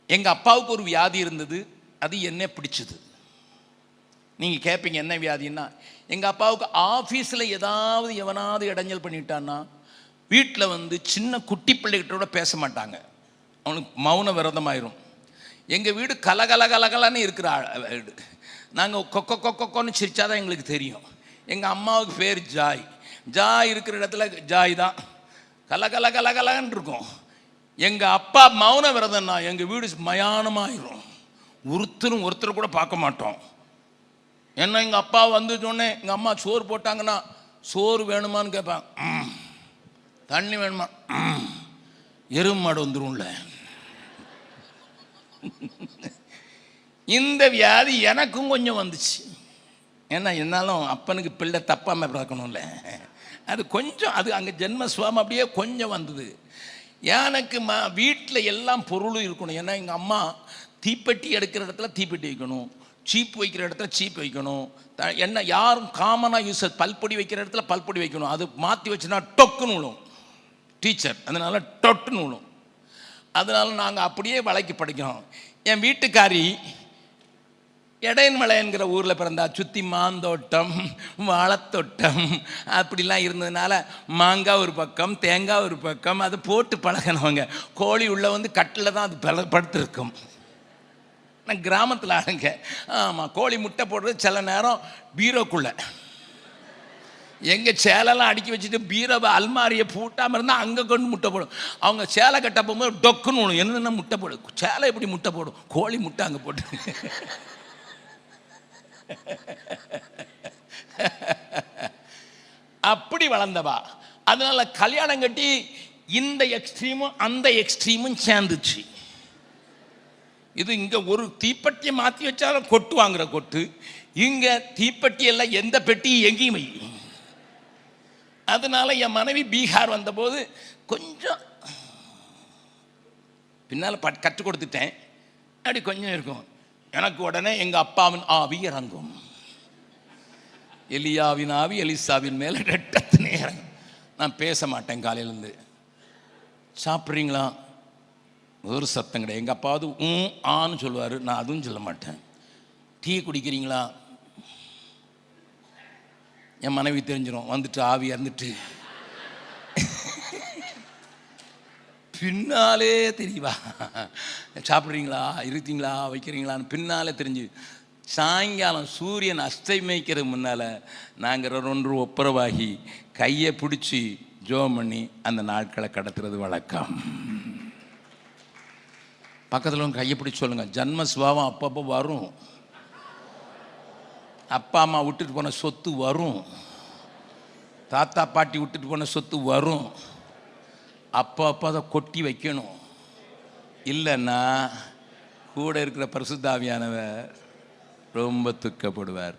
எங்கள் அப்பாவுக்கு ஒரு வியாதி இருந்தது, அது என்ன பிடிச்சது. நீங்கள் கேட்பீங்க என்ன வியாதின்னா, எங்கள் அப்பாவுக்கு ஆஃபீஸில் ஏதாவது எவனாவது இடைஞ்சல் பண்ணிட்டான்னா வீட்டில் வந்து சின்ன குட்டி பிள்ளைகிட்டோட பேச மாட்டாங்க, அவனுக்கு மௌன விரதமாயிரும். எங்கள் வீடு கலகலகலகலன்னு இருக்கிற வீடு. நாங்கள் கொக்கோ கொக்கோன்னு சிரிச்சாதான் எங்களுக்கு தெரியும். எங்கள் அம்மாவுக்கு பேர் ஜாய். ஜாய் இருக்கிற இடத்துல ஜாய் தான் கலகலகலகலன்னு இருக்கும். எங்கள் அப்பா மௌன விரதம்னா எங்கள் வீடு மயானமாயிரும். ஒருத்தர் கூட பார்க்க மாட்டோம். ஏன்னா எங்கள் அப்பா வந்து சொன்னேன், எங்கள் அம்மா சோறு போட்டாங்கன்னா சோறு வேணுமான்னு கேட்பாங்க, தண்ணி வேணுமா, எருமை மாடு வந்துடும்ல. இந்த வியாதி எனக்கும் கொஞ்சம் வந்துச்சு. ஏன்னா என்னாலும் அப்பனுக்கு பிள்ளை தப்பாமல் பிறக்கணும்ல, அது கொஞ்சம் அது அங்கே ஜென்ம சுவாமம் அப்படியே கொஞ்சம் வந்தது எனக்கு. வீட்டில் எல்லாம் பொருளும் இருக்கணும். ஏன்னா எங்கள் அம்மா தீப்பெட்டி எடுக்கிற இடத்துல தீப்பெட்டி வைக்கணும், சீப்பு வைக்கிற இடத்துல சீப்பு வைக்கணும், என்ன யாரும் காமனாக யூஸ் பல்பொடி வைக்கிற இடத்துல பல்பொடி வைக்கணும். அது மாற்றி வச்சுன்னா டொக்குன்னு விழும் டீச்சர், அதனால டொட்டுன்னு விழும். அதனால நாங்கள் அப்படியே வளைக்கி படிக்கிறோம். என் வீட்டுக்காரி எடையன்மலைங்கிற ஊரில் பிறந்தா, சுற்றி மாந்தோட்டம் வாழைத்தோட்டம் அப்படிலாம் இருந்ததுனால மாங்காய் ஒரு பக்கம் தேங்காய் ஒரு பக்கம், அதை போட்டு பழகினவங்க. கோழி உள்ள வந்து கட்டில் தான் அது படுத்துருக்கும். நான் கிராமத்தில் ஆளுங்க. ஆமாம், கோழி முட்டை போடுறது சில நேரம் பீரோக்குள்ளே. எங்கள் சேலெல்லாம் அடுக்கி வச்சுட்டு பீரோவை அல்மாரியை பூட்டாமல் இருந்தால் அங்கே கொண்டு முட்டை போடும். அவங்க சேலை கட்ட போகும்போது டொக்குன்னு விடும். என்னென்ன முட்டை போடும், சேலை எப்படி முட்டை போடும், கோழி முட்டை அங்கே போட்டு. அப்படி வளர்ந்தவா. அதனால கல்யாணம் கட்டி இந்த எக்ஸ்ட்ரீமும் அந்த எக்ஸ்ட்ரீமும் சேர்ந்துச்சு. இது இங்கே ஒரு தீப்பெட்டியை மாற்றி வச்சாலும் கொட்டு வாங்குற கொட்டு, இங்கே தீப்பெட்டி எல்லாம் எந்த பெட்டி எங்கேயும் வை. அதனால என் மனைவி பீகார் வந்தபோது கொஞ்சம் பின்னால் கற்றுக் கொடுத்துட்டேன். அப்படி கொஞ்சம் இருக்கும். எனக்கு உடனே எங்கள் அப்பாவின் ஆவி இறங்கும். எலியாவின் ஆவி எலிசாவின் மேலே ரெட்டத்தினே இறங்கும். நான் பேச மாட்டேன். காலையிலேருந்து சாப்பிட்றீங்களா, ஒரு சத்தம் கிடையாது. எங்கள் அப்பாவது ஆன்னு சொல்லுவார், நான் அதுவும் சொல்ல மாட்டேன். டீ குடிக்கிறீங்களா, என் மனைவி தெரிஞ்சிடும், வந்துட்டு ஆவி இறந்துட்டு. பின்னாலே தெரியவா, சாப்பிட்றீங்களா இருக்கீங்களா வைக்கிறீங்களான்னு பின்னாலே தெரிஞ்சு. சாயங்காலம் சூரியன் அஸ்தமிக்கிறது முன்னால் நாங்கள் ஒன்று ஒப்புரவாகி கையை பிடிச்சி ஜோம் பண்ணி அந்த நாட்களை கடத்துறது வழக்கம். பக்கத்தில் கையை பிடிச்சி சொல்லுங்கள், ஜன்ம சுபாவம் அப்பப்போ வரும். அப்பா அம்மா விட்டுட்டு போன சொத்து வரும், தாத்தா பாட்டி விட்டுட்டு போன சொத்து வரும். அப்போ அதை கொட்டி வைக்கணும். இல்லைன்னா கூட இருக்கிற பரிசுத்த ஆவியானவர் ரொம்ப துக்கப்படுவார்.